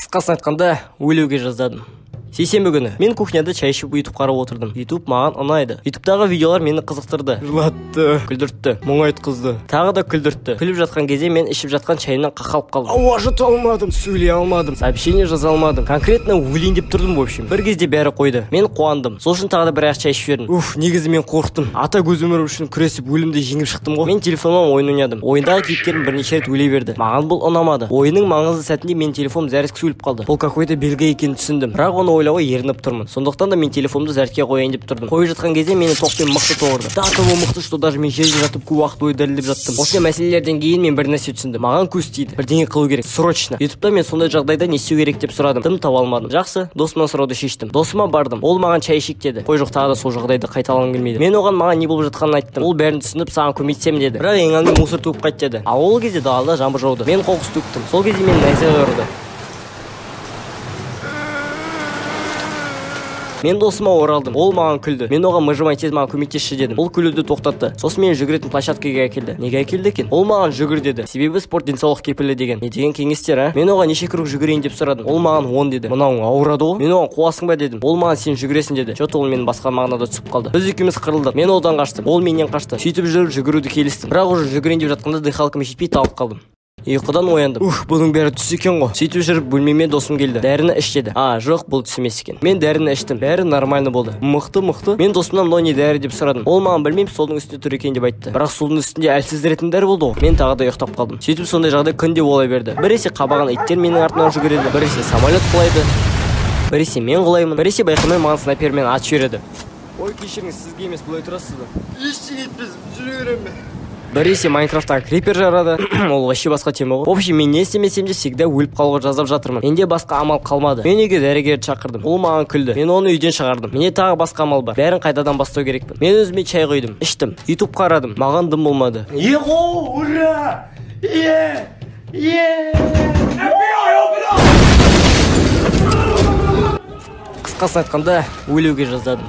Қысқасын айтқанда, өлеуге жаздадым. Сейсенбі күні мен кухняда чай ішіп YouTube қарап отырдым. YouTube маған ұнайды. YouTube'дағы видеолар мені қызықтырды. Жылатты, күлдіртті, мұң айтқызды. Тағы да күлдіртті. Күліп жатқан кезде мен ішіп жатқан чайымнан қақалып қалдым. Ауа жұта алмадым, сөйлей алмадым, сообщение жаза алмадым. Конкретно өлейін деп тұрдым, в общем. Bir кезде бәрі қойды. Мен қуандым. Сол үшін тағы да бір ақ чай ішіп жібердім. Негізі мен қорықтым. Ата көз өмірі үшін күресіп өлімді жеңіп шықтым ғой. Мен телефонымнан ойын ойнадым. Ойындағы кейіпкерім бірнеше рет өлей берді. Маған бұл ұнамады. Ойынның маңызды сәтінде мен телефоным зәрескі өліп қалды. Бұл какой-то белгі екенін түсіндім. Бірақ оны ойлауға ерініп тұрмын. Сондықтан да мен телефонымды зәртке қояйын деп тұрдым. Қойып жатқан кезде мені тоқпен мықты тоғырды. Да того мықты, что даже мен жерде жатып көп уақыт бойы дәлелдеп жаттым. Осындай мәселелерден кейін мен бір нәрсе түсіндім. Маған көз тиді. Бірдеңе қылу керек. Срочно. YouTube'да мен сондай жағдайда не істеу керек деп сұрадым. Дым таба алмадым. Жақсы, досымнан сұрауды шештім. Досыма бардым. Ол маған чай ішейік деді. Қой жоқ, тағы да сол жағдайды қайталағым келмейді. Мен оған маған не болып жатқанын айттым. Ол бәрін түсініп саған көмектесем деді. Бірақ ең алдымен мусор төгіп қайт деді. А ол кезде далада жаңбыр жауды. Мен қоқыс төктім. Сол кезде мен найзағай ұрды. Мен досыма оралдым. Ол маған күлді. Мен оған мыжымай тез маған көмектесші дедім. Ол күлуді тоқтатты. Сосын мені жүгіретін площадкаға әкелді. Неге әкелді екен? Ол маған жүгір деді. Себебі спорт денсаулық кепілі деген. Не деген кеңестер, а? Мен оған неше круг жүгірейін деп сұрадым. Ол маған 10 деді. Мынауың ауырады ғой. Мен оған қуасың ба дедім. Ол маған сен жүгіресің деді. Жот, ол менің басқа мағынада түсіп қалды. Біз екеуміз қырылдық. Мен одан қаштым. Ол менен қашты. Сөйтіп жүріп жүгіруді келістім. Бірақ уже жүгірейін деп жатқанда дыхалкам жетпей талып қалдым. Ұйқыдан ояндым. Бұның бәрі түс екен ғой. Сөйтіп жүріп бөлмеме досым келді. Дәріні іш деді. Жоқ, бұл түс емес екен. Мен дәріні іштім. Бәрі нормально болды. Мықты. Мен досымнан мынау не дәрі деп сұрадым. Ол маған білмеймін, столдың үстінде тұр екен деп айтты. Бірақ столдың үстінде әлсіздіретін дәрі болды ғой. Мен тағы да ұйықтап қалдым. Сөйтіп сондай жағдай күнде бола берді. Біресе қабаған иттер менің артымнан жүгіреді, біресе самолет құлайды, біресе мен құлаймын, біресе байқамай маған снайпермен ат жібереді. Ой, кешіріңіз, сізге емес, бұлай тұрасыз ба? Ештеңе етпес, жүре беремін. Біресе Майнкрафттан крипер жарады. Ол вообще басқа тема ғой. В общем, мен не істемесем де всегда өліп қалуға жазып жатырмын. Менде басқа амал қалмады. Мен үйге дәрігерді шақырдым. Ол маған күлді. Мен оны үйден шығардым. Менде тағы басқа амал бар. Бәрін қайтадан бастау керекпін. Мен өзіме чай құйдым, іштім. YouTube қарадым. Маған дым болмады. Ура! Қысқасын айтқанда, өлеуге жаздадым.